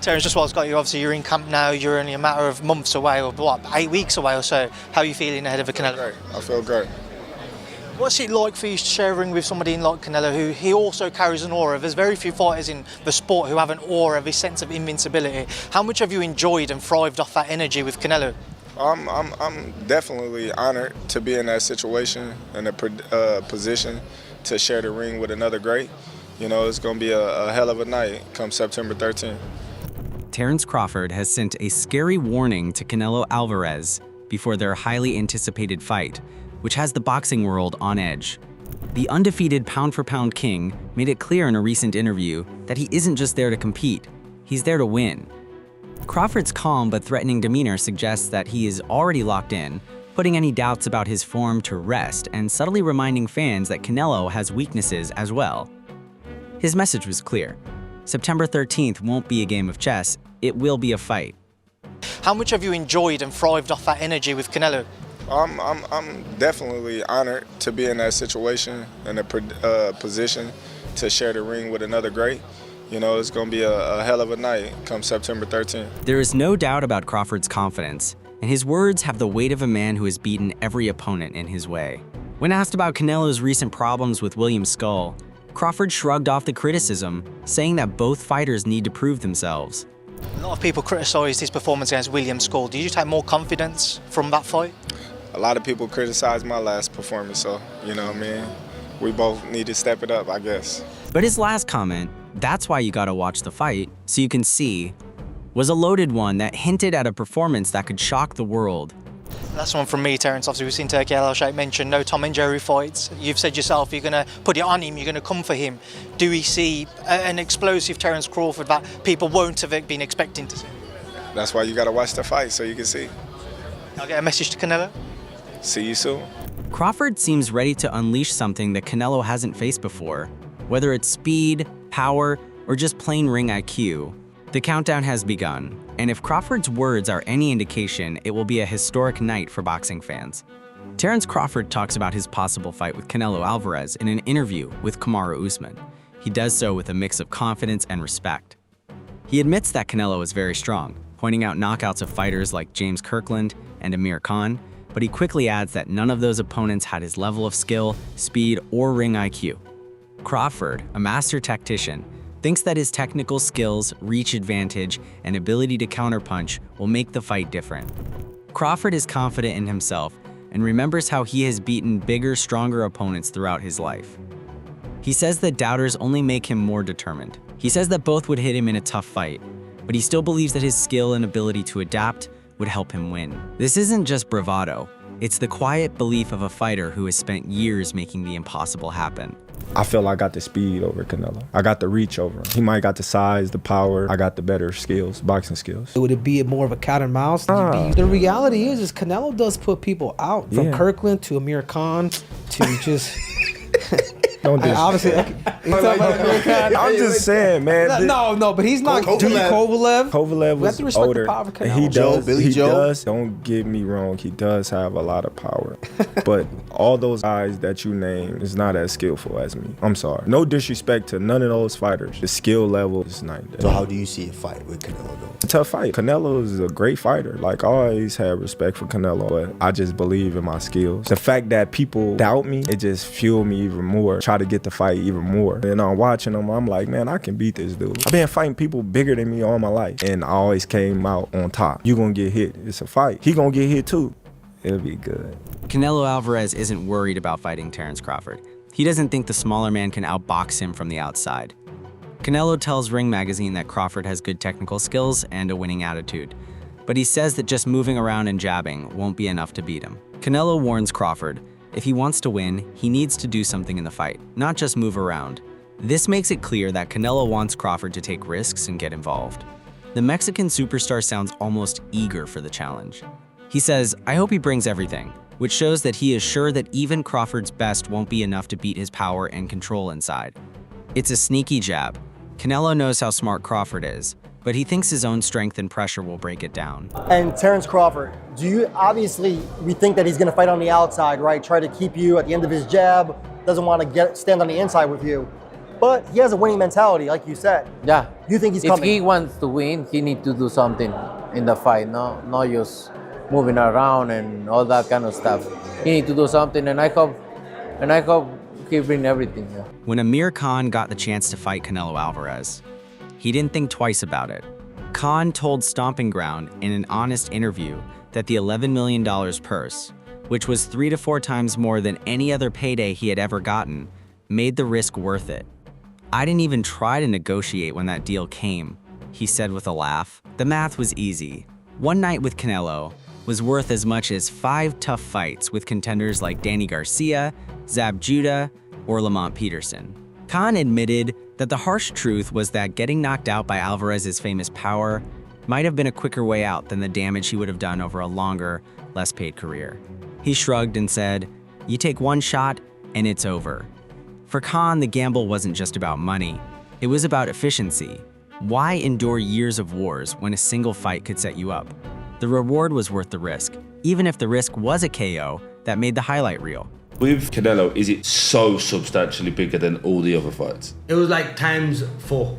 Terence, just whilst got you, obviously you're in camp now, you're only a matter of months away, or what, 8 weeks away or so. How are you feeling ahead of a Canelo? Great. I feel great. What's it like for you sharing with somebody like Canelo, who he also carries an aura? There's very few fighters in the sport who have an aura, this sense of invincibility. How much have you enjoyed and thrived off that energy with Canelo? I'm definitely honored to be in that situation, in a position to share the ring with another great. You know, it's going to be a hell of a night come September 13th. Terence Crawford has sent a scary warning to Canelo Alvarez before their highly anticipated fight, which has the boxing world on edge. The undefeated pound-for-pound king made it clear in a recent interview that he isn't just there to compete, he's there to win. Crawford's calm but threatening demeanor suggests that he is already locked in, putting any doubts about his form to rest and subtly reminding fans that Canelo has weaknesses as well. His message was clear. September 13th won't be a game of chess, it will be a fight. How much have you enjoyed and thrived off that energy with Canelo? I'm definitely honored to be in that situation, in a position to share the ring with another great. You know, it's going to be a hell of a night come September 13th. There is no doubt about Crawford's confidence, and his words have the weight of a man who has beaten every opponent in his way. When asked about Canelo's recent problems with William Skull, Crawford shrugged off the criticism, saying that both fighters need to prove themselves. A lot of people criticised his performance against William Skull. Did you take more confidence from that fight? A lot of people criticized my last performance, so, you know what I mean? We both need to step it up, I guess. But his last comment, "That's why you gotta watch the fight, so you can see," was a loaded one that hinted at a performance that could shock the world. That's one from me, Terence. Obviously, we've seen Turkey Al-Sheikh mention no Tom and Jerry fights. You've said yourself you're going to put it on him, you're going to come for him. Do we see an explosive Terence Crawford that people won't have been expecting to see? That's why you got to watch the fight so you can see. I'll get a message to Canelo. See you soon. Crawford seems ready to unleash something that Canelo hasn't faced before, whether it's speed, power, or just plain ring IQ. The countdown has begun, and if Crawford's words are any indication, it will be a historic night for boxing fans. Terence Crawford talks about his possible fight with Canelo Alvarez in an interview with Kamaru Usman. He does so with a mix of confidence and respect. He admits that Canelo is very strong, pointing out knockouts of fighters like James Kirkland and Amir Khan, but he quickly adds that none of those opponents had his level of skill, speed, or ring IQ. Crawford, a master tactician, thinks that his technical skills, reach advantage, and ability to counterpunch will make the fight different. Crawford is confident in himself and remembers how he has beaten bigger, stronger opponents throughout his life. He says that doubters only make him more determined. He says that both would hit him in a tough fight, but he still believes that his skill and ability to adapt would help him win. This isn't just bravado, it's the quiet belief of a fighter who has spent years making the impossible happen. I feel I got the speed over Canelo. I got the reach over him. He might got the size, the power. I got the better skills, boxing skills. Would it be more of a cat and mouse? The reality is Canelo does put people out. From Kirkland to Amir Khan to just... Don't do obviously, I'm just saying, man. No, but he's not. Kovalev. Kovalev was older. He does. Billy Joe. Does. Don't get me wrong. He does have a lot of power, but all those guys that you name is not as skillful as me. I'm sorry. No disrespect to none of those fighters. The skill level is not there. So how do you see a fight with Canelo though? It's a tough fight. Canelo is a great fighter. Like I always had respect for Canelo, but I just believe in my skills. The fact that people doubt me, it just fueled me even more. Try to get the fight even more. And I'm watching them, I'm like, man, I can beat this dude. I've been fighting people bigger than me all my life, and I always came out on top. You gonna get hit. It's a fight. He gonna get hit too. It'll be good. Canelo Alvarez isn't worried about fighting Terence Crawford. He doesn't think the smaller man can outbox him from the outside. Canelo tells Ring Magazine that Crawford has good technical skills and a winning attitude, but he says that just moving around and jabbing won't be enough to beat him. Canelo warns Crawford, if he wants to win, he needs to do something in the fight, not just move around. This makes it clear that Canelo wants Crawford to take risks and get involved. The Mexican superstar sounds almost eager for the challenge. He says, I hope he brings everything, which shows that he is sure that even Crawford's best won't be enough to beat his power and control inside. It's a sneaky jab. Canelo knows how smart Crawford is, but he thinks his own strength and pressure will break it down. And Terence Crawford, obviously, we think that he's gonna fight on the outside, right? Try to keep you at the end of his jab, doesn't want to stand on the inside with you. But he has a winning mentality, like you said. Yeah. You think he's if coming? he wants to win, he needs to do something in the fight, not just moving around and all that kind of stuff. He needs to do something, and I hope he bring everything. Yeah. When Amir Khan got the chance to fight Canelo Alvarez, he didn't think twice about it. Khan told Stomping Ground in an honest interview that the $11 million purse, which was 3 to 4 times more than any other payday he had ever gotten, made the risk worth it. I didn't even try to negotiate when that deal came, he said with a laugh. The math was easy. One night with Canelo was worth as much as 5 tough fights with contenders like Danny Garcia, Zab Judah, or Lamont Peterson. Khan admitted that the harsh truth was that getting knocked out by Alvarez's famous power might have been a quicker way out than the damage he would have done over a longer, less paid career. He shrugged and said, "You take one shot and it's over." For Khan, the gamble wasn't just about money. It was about efficiency. Why endure years of wars when a single fight could set you up? The reward was worth the risk, even if the risk was a KO that made the highlight reel. With Canelo, is it so substantially bigger than all the other fights? It was like times 4.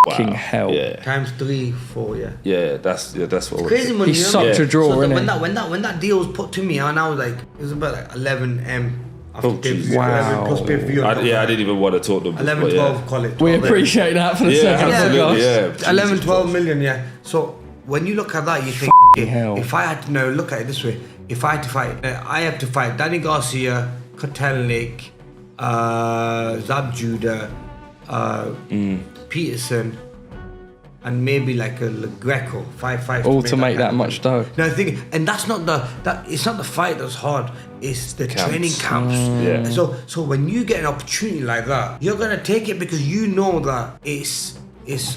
Fucking hell. Yeah. Times 3, 4, yeah. Yeah, that's what Crazy money. He's such a draw, isn't he? When that deal was put to me, and I was like, it was about like 11M. Wow. Plus pay-per-view. I didn't even want to talk to them. 11, 12, call it. 12, We appreciate that for the second absolutely, podcast. yeah. 11, 12 million, yeah. So when you look at that, you think, hell. if I had to, no, look at it this way. If I had to fight, I have to fight Danny Garcia, Kotelnik, Zab Judah, Peterson, and maybe like a Greco, 5 fights. All to make that much dough. No, and that's not it's not the fight that's hard. It's the training camps. Yeah. So when you get an opportunity like that, you're gonna take it because you know that it's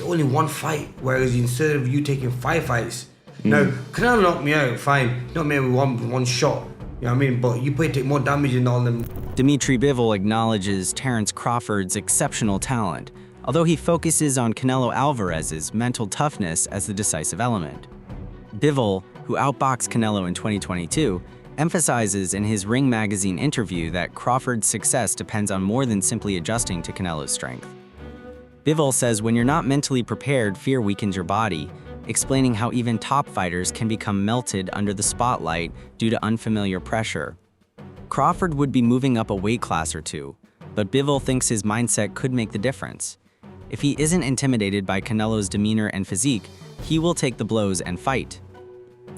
only one fight. Whereas instead of you taking 5 fights, now Canelo knocked me out, fine, not maybe one shot. You know what I mean? But you probably take more damage than all them. Dimitri Bivol acknowledges Terence Crawford's exceptional talent, although he focuses on Canelo Alvarez's mental toughness as the decisive element. Bivol, who outboxed Canelo in 2022, emphasizes in his Ring Magazine interview that Crawford's success depends on more than simply adjusting to Canelo's strength. Bivol says when you're not mentally prepared, fear weakens your body, explaining how even top fighters can become melted under the spotlight due to unfamiliar pressure. Crawford would be moving up a weight class or 2, but Bivol thinks his mindset could make the difference. If he isn't intimidated by Canelo's demeanor and physique, he will take the blows and fight.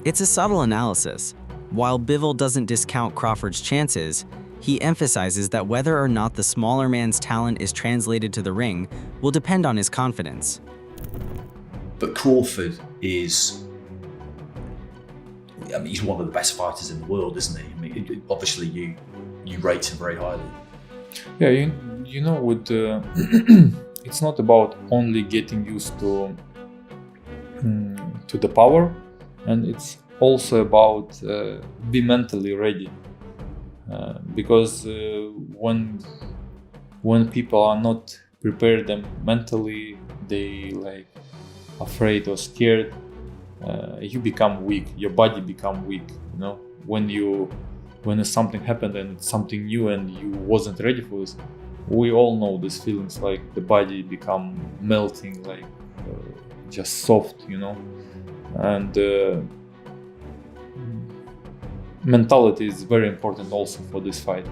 It's a subtle analysis. While Bivol doesn't discount Crawford's chances, he emphasizes that whether or not the smaller man's talent is translated to the ring will depend on his confidence. But Crawford is, I mean, he's one of the best fighters in the world, isn't he? I mean, obviously you rate him very highly. Yeah, you know, with it's not about only getting used to the power, and it's also about be mentally ready. Because when people are not prepared them mentally, they like afraid or scared, you become weak, your body become weak, you know. When something happened and it's something new and you wasn't ready for this, we all know these feelings, like the body become melting, like just soft, you know. And mentality is very important also for this fight.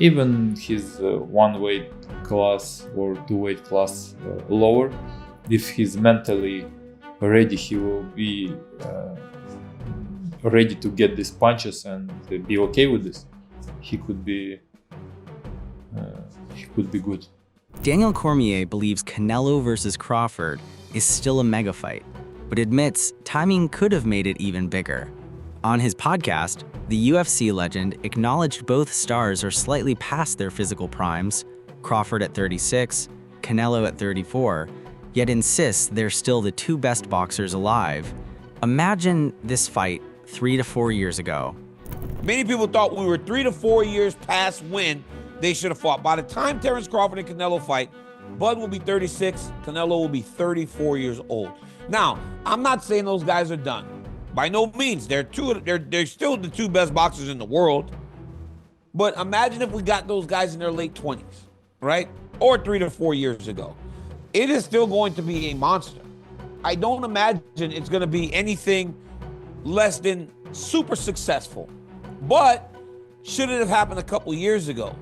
Even his 1 weight class or 2 weight class lower, if he's mentally ready, he will be ready to get these punches and be okay with this. He could be good. Daniel Cormier believes Canelo versus Crawford is still a mega fight, but admits timing could have made it even bigger. On his podcast, the UFC legend acknowledged both stars are slightly past their physical primes, Crawford at 36, Canelo at 34, yet insists they're still the 2 best boxers alive. Imagine this fight 3 to 4 years ago. Many people thought we were 3 to 4 years past when they should have fought. By the time Terence Crawford and Canelo fight, Bud will be 36, Canelo will be 34 years old. Now, I'm not saying those guys are done. By no means. They're still the 2 best boxers in the world. But imagine if we got those guys in their late 20s, right? or 3 to 4 years ago. It is still going to be a monster. I don't imagine it's going to be anything less than super successful. But should it have happened a couple years ago?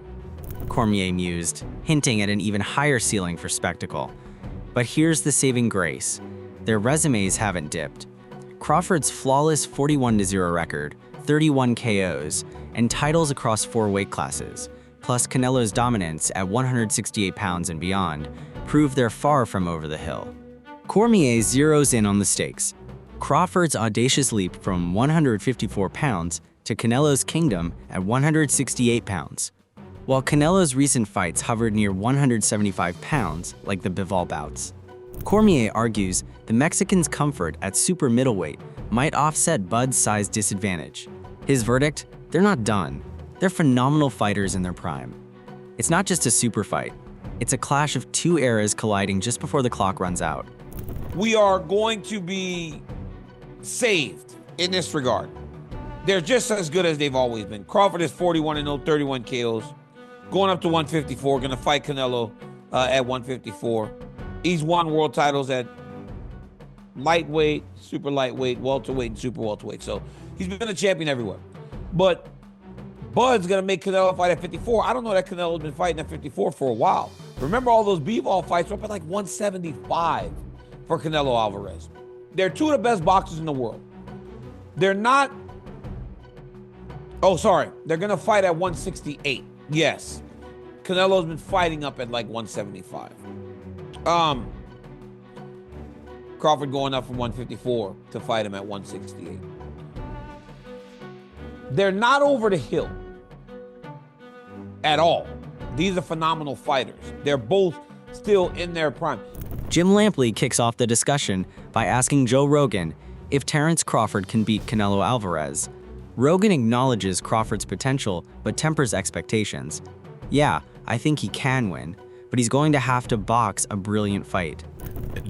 Cormier mused, hinting at an even higher ceiling for spectacle. But here's the saving grace. Their resumes haven't dipped. Crawford's flawless 41-0 record, 31 KOs, and titles across 4 weight classes, plus Canelo's dominance at 168 pounds and beyond, prove they're far from over the hill. Cormier zeroes in on the stakes. Crawford's audacious leap from 154 pounds to Canelo's kingdom at 168 pounds. While Canelo's recent fights hovered near 175 pounds, like the Bivol bouts. Cormier argues the Mexican's comfort at super middleweight might offset Bud's size disadvantage. His verdict? They're not done. They're phenomenal fighters in their prime. It's not just a super fight. It's a clash of 2 eras colliding just before the clock runs out. We are going to be saved in this regard. They're just as good as they've always been. Crawford is 41-0, 31 KOs. Going up to 154, going to fight Canelo at 154. He's won world titles at lightweight, super lightweight, welterweight, and super welterweight. So he's been a champion everywhere. But Bud's going to make Canelo fight at 54. I don't know that Canelo's been fighting at 54 for a while. Remember all those Bivol fights were up at like 175 for Canelo Alvarez. They're 2 of the best boxers in the world. They're not... Oh, sorry. They're going to fight at 168. Yes. Canelo's been fighting up at like 175. Crawford going up from 154 to fight him at 168. They're not over the hill at all. These are phenomenal fighters. They're both still in their prime. Jim Lampley kicks off the discussion by asking Joe Rogan if Terence Crawford can beat Canelo Alvarez. Rogan acknowledges Crawford's potential, but tempers expectations. Yeah, I think he can win, but he's going to have to box a brilliant fight.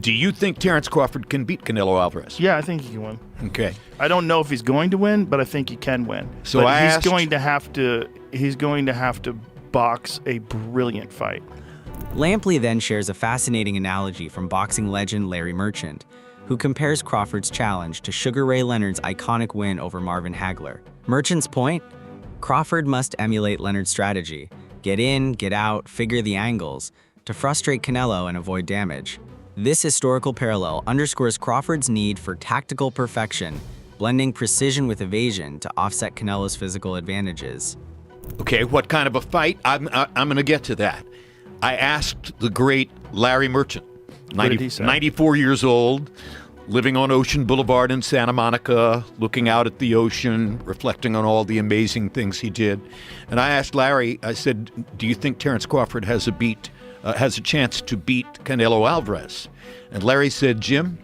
Do you think Terence Crawford can beat Canelo Alvarez? Yeah, I think he can win. Okay. I don't know if he's going to win, but I think he can win. So but he's going to have to box a brilliant fight. Lampley then shares a fascinating analogy from boxing legend Larry Merchant, who compares Crawford's challenge to Sugar Ray Leonard's iconic win over Marvin Hagler. Merchant's point? Crawford must emulate Leonard's strategy, get in, get out, figure the angles, to frustrate Canelo and avoid damage. This historical parallel underscores Crawford's need for tactical perfection, blending precision with evasion to offset Canelo's physical advantages. Okay, what kind of a fight? I'm going to get to that. I asked the great Larry Merchant, 94 years old, living on Ocean Boulevard in Santa Monica, looking out at the ocean, reflecting on all the amazing things he did. And I asked Larry, I said, do you think Terence Crawford has a chance to beat Canelo Alvarez? And Larry said, Jim,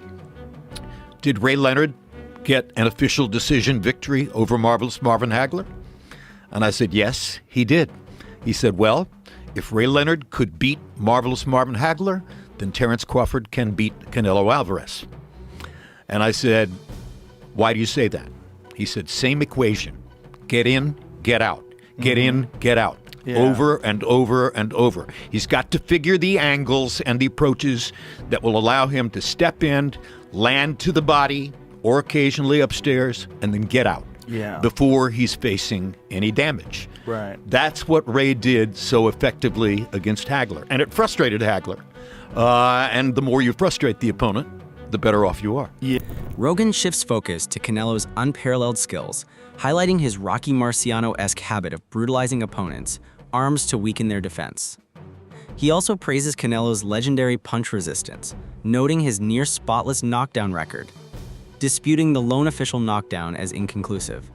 did Ray Leonard get an official decision victory over Marvelous Marvin Hagler? And I said, yes, he did. He said, well, if Ray Leonard could beat Marvelous Marvin Hagler, then Terence Crawford can beat Canelo Alvarez. And I said, why do you say that? He said, same equation. Get in, get out. Get in, get out. Yeah. Over and over and over. He's got to figure the angles and the approaches that will allow him to step in, land to the body, or occasionally upstairs, and then get out. Yeah. Before he's facing any damage. Right. That's what Ray did so effectively against Hagler. And it frustrated Hagler. And the more you frustrate the opponent, the better off you are. Yeah. Rogan shifts focus to Canelo's unparalleled skills, highlighting his Rocky Marciano-esque habit of brutalizing opponents, arms to weaken their defense. He also praises Canelo's legendary punch resistance, noting his near-spotless knockdown record, disputing the lone official knockdown as inconclusive.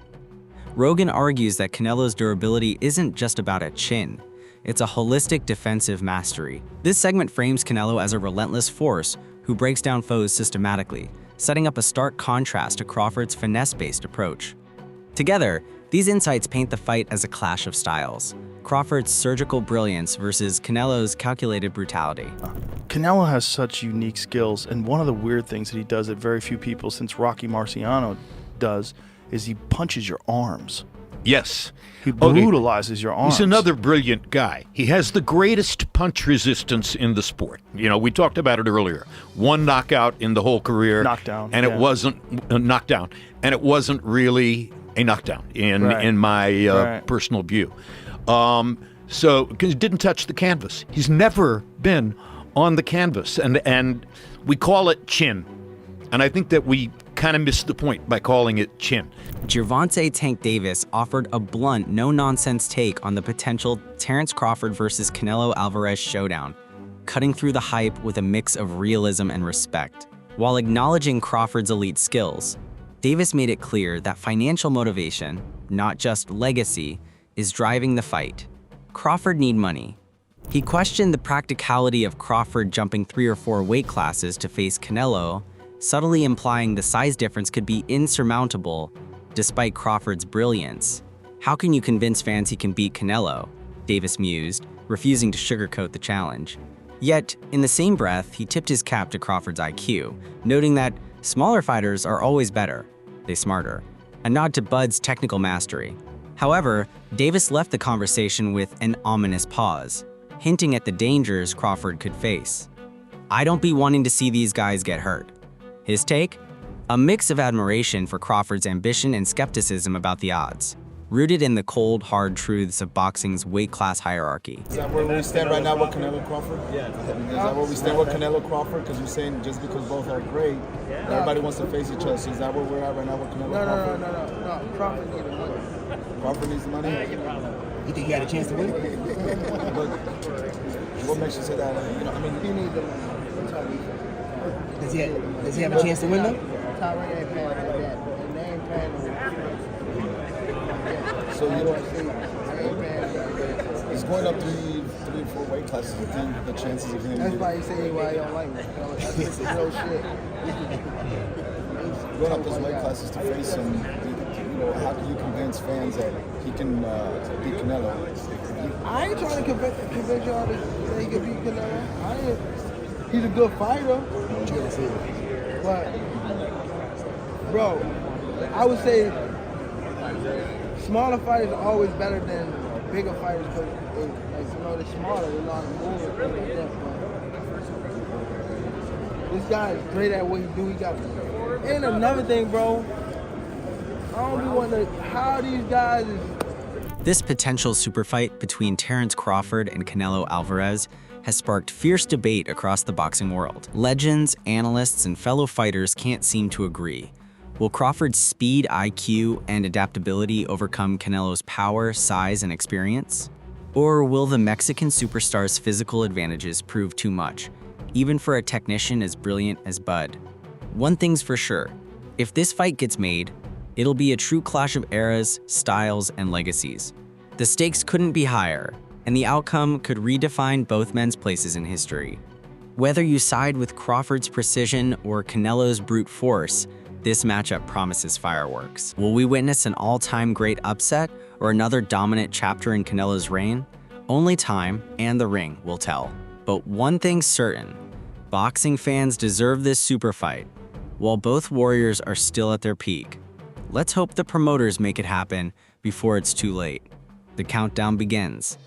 Rogan argues that Canelo's durability isn't just about a chin, it's a holistic defensive mastery. This segment frames Canelo as a relentless force who breaks down foes systematically, setting up a stark contrast to Crawford's finesse-based approach. Together, these insights paint the fight as a clash of styles, Crawford's surgical brilliance versus Canelo's calculated brutality. Canelo has such unique skills, and one of the weird things that he does that very few people since Rocky Marciano does is he punches your arms. Yes. He brutalizes your arms. He's another brilliant guy. He has the greatest punch resistance in the sport. You know, we talked about it earlier. One knockout in the whole carear. Knockdown. And it wasn't a knockdown. And it wasn't really a knockdown in my personal view. So, because he didn't touch the canvas. He's never been on the canvas. And we call it chin. And I think that we kind of missed the point by calling it chin. Gervonta Tank Davis offered a blunt, no-nonsense take on the potential Terence Crawford versus Canelo Alvarez showdown, cutting through the hype with a mix of realism and respect. While acknowledging Crawford's elite skills, Davis made it clear that financial motivation, not just legacy, is driving the fight. Crawford need money. He questioned the practicality of Crawford jumping 3 or 4 weight classes to face Canelo, subtly implying the size difference could be insurmountable despite Crawford's brilliance. How can you convince fans he can beat Canelo? Davis mused, refusing to sugarcoat the challenge. Yet, in the same breath, he tipped his cap to Crawford's IQ, noting that smaller fighters are always better, they smarter, a nod to Bud's technical mastery. However, Davis left the conversation with an ominous pause, hinting at the dangers Crawford could face. I don't be wanting to see these guys get hurt. His take? A mix of admiration for Crawford's ambition and skepticism about the odds, rooted in the cold, hard truths of boxing's weight class hierarchy. Is that where we stand right now with Canelo Crawford? Yeah. Is that where we stand with Canelo Crawford? Because you're saying just because both are great, everybody wants to face each other. So is that where we're at right now with Canelo Crawford? No. Crawford needs the money. Crawford needs the money? You think he had a chance to win? Look, what makes you say that? You know, I mean, he needs the money. Does he have a chance to win though? Tyron ain't paying like that. And they ain't paying so you don't see, he's going up 3 or 4 weight classes. I think the chances of him. That's why you say why you don't like me. That's real shit. Going up those weight classes to face him, you know, how can you convince fans that he can beat Canelo? I ain't trying to convince y'all to say he can beat Canelo. He's a good fighter. But, bro, I would say smaller fighters are always better than bigger fighters because, like, you know, they're smaller, they're not moving like that. But this guy is great at what he do. He got. And another thing, bro, I don't be wondering how these guys is. This potential super fight between Terence Crawford and Canelo Alvarez has sparked fierce debate across the boxing world. Legends, analysts, and fellow fighters can't seem to agree. Will Crawford's speed, IQ, and adaptability overcome Canelo's power, size, and experience? Or will the Mexican superstar's physical advantages prove too much, even for a technician as brilliant as Bud? One thing's for sure, if this fight gets made, it'll be a true clash of eras, styles, and legacies. The stakes couldn't be higher, and the outcome could redefine both men's places in history. Whether you side with Crawford's precision or Canelo's brute force, this matchup promises fireworks. Will we witness an all-time great upset or another dominant chapter in Canelo's reign? Only time and the ring will tell. But one thing's certain, boxing fans deserve this super fight. While both warriors are still at their peak, let's hope the promoters make it happen before it's too late. The countdown begins.